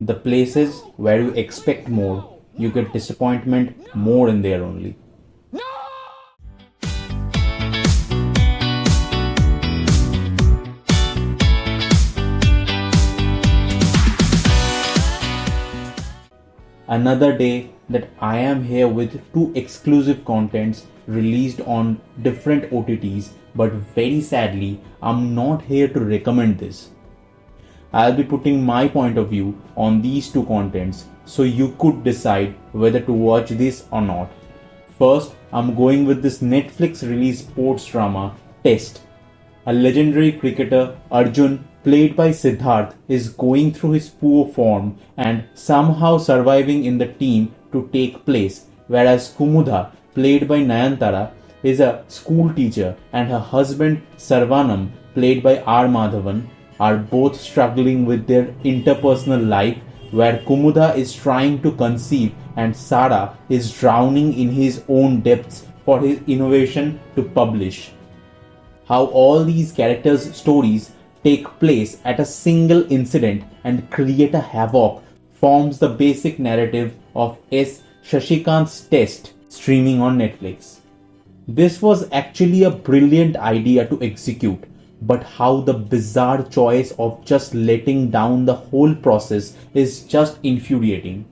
The places where you expect more, you get disappointment more in there only. Another day that I am here with two exclusive contents released on different OTTs, but very sadly, I'm not here to recommend this. I'll be putting my point of view on these two contents so you could decide whether to watch this or not. First, I'm going with this Netflix release sports drama, Test. A legendary cricketer, Arjun, played by Siddharth, is going through his poor form and somehow surviving in the team to take place, whereas Kumudha, played by Nayanthara, is a school teacher and her husband Sarvanam, played by R.Madhavan, are both struggling with their interpersonal life, where Kumudha is trying to conceive and Sara is drowning in his own depths for his innovation to publish. How all these characters' stories take place at a single incident and create a havoc forms the basic narrative of S. Shashikant's Test, streaming on Netflix. This was actually a brilliant idea to execute, but how the bizarre choice of just letting down the whole process is just infuriating.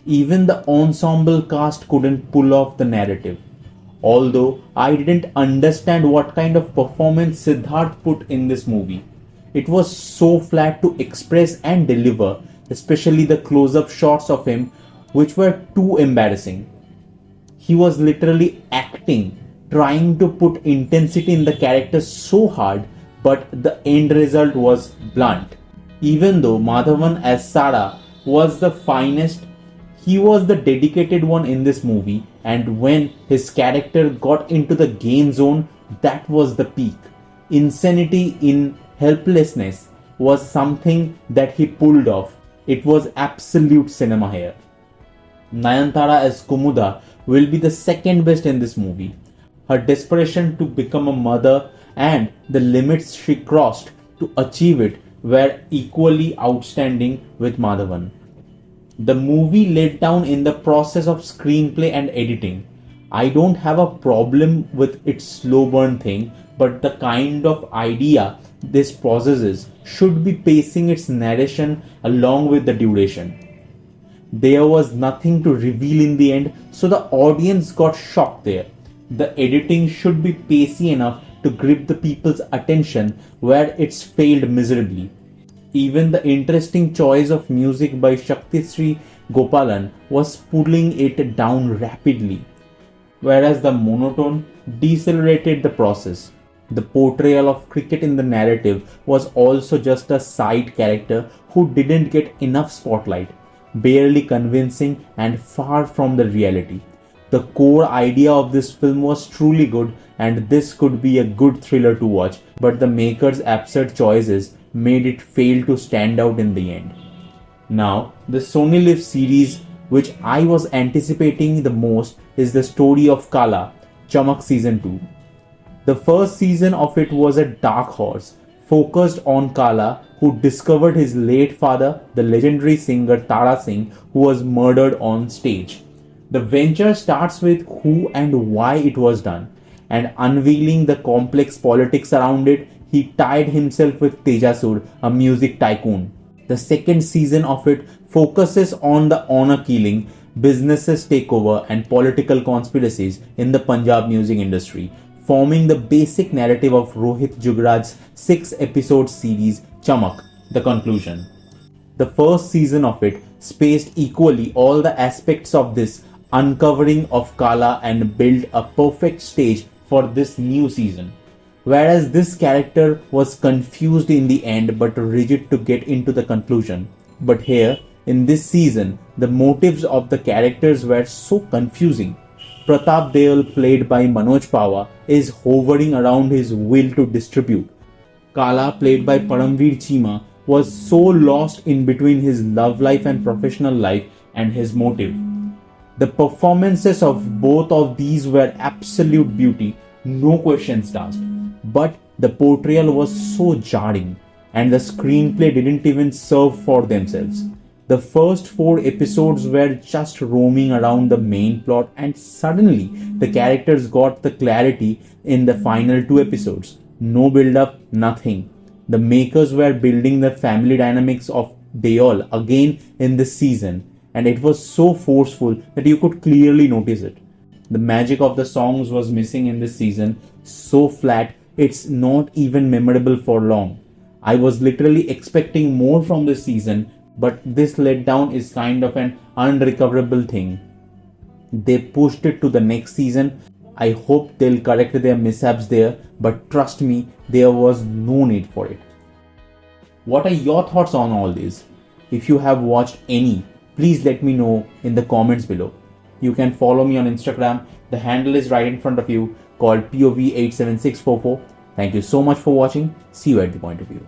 Even the ensemble cast couldn't pull off the narrative. Although I didn't understand what kind of performance Siddharth put in this movie. It was so flat to express and deliver, especially the close-up shots of him, which were too embarrassing. He was literally acting, trying to put intensity in the character so hard, but the end result was blunt. Even though Madhavan as Sara was the finest, he was the dedicated one in this movie, and when his character got into the game zone, that was the peak. Insanity in helplessness was something that he pulled off. It was absolute cinema here. Nayanthara as Kumudha will be the second best in this movie. Her desperation to become a mother and the limits she crossed to achieve it were equally outstanding with Madhavan. The movie let down in the process of screenplay and editing. I don't have a problem with its slow burn thing, but the kind of idea this possesses should be pacing its narration along with the duration. There was nothing to reveal in the end, so the audience got shocked there. The editing should be pacey enough to grip the people's attention where it's failed miserably. Even the interesting choice of music by Shaktishree Gopalan was pulling it down rapidly, whereas the monotone decelerated the process. The portrayal of cricket in the narrative was also just a side character who didn't get enough spotlight, barely convincing and far from the reality. The core idea of this film was truly good, and this could be a good thriller to watch, but the makers' absurd choices made it fail to stand out in the end. Now, the sonyliv series which I was anticipating the most is the story of Kala, CHAMAK Season 2. The first season of it was a dark horse, focused on Kala, who discovered his late father, the legendary singer Tara Singh, who was murdered on stage. The venture starts with who and why it was done, and unveiling the complex politics around it, he tied himself with Tejasur, a music tycoon. The second season of it focuses on the honor killing, businesses takeover, and political conspiracies in the Punjab music industry, forming the basic narrative of Rohit Jugraj's 6-episode series Chamak, The Conclusion. The first season of it spaced equally all the aspects of this uncovering of Kala and built a perfect stage for this new season. Whereas this character was confused in the end but rigid to get into the conclusion. But here, in this season, the motives of the characters were so confusing. Pratap Deol, played by Manoj Pawa, is hovering around his will to distribute. Kala, played by Paramvir Cheema, was so lost in between his love life and professional life and his motive. The performances of both of these were absolute beauty, no questions asked. But the portrayal was so jarring, and the screenplay didn't even serve for themselves. The first 4 episodes were just roaming around the main plot, and suddenly the characters got the clarity in the final 2 episodes. No build up, nothing. The makers were building the family dynamics of Deol again in this season, and it was so forceful that you could clearly notice it. The magic of the songs was missing in this season, so flat it's not even memorable for long. I was literally expecting more from this season, but this letdown is kind of an unrecoverable thing. They pushed it to the next season. I hope they'll correct their mishaps there, but trust me, there was no need for it. What are your thoughts on all this? If you have watched any, please let me know in the comments below. You can follow me on Instagram. The handle is right in front of you, called POV87644. Thank you so much for watching. See you at the point of view.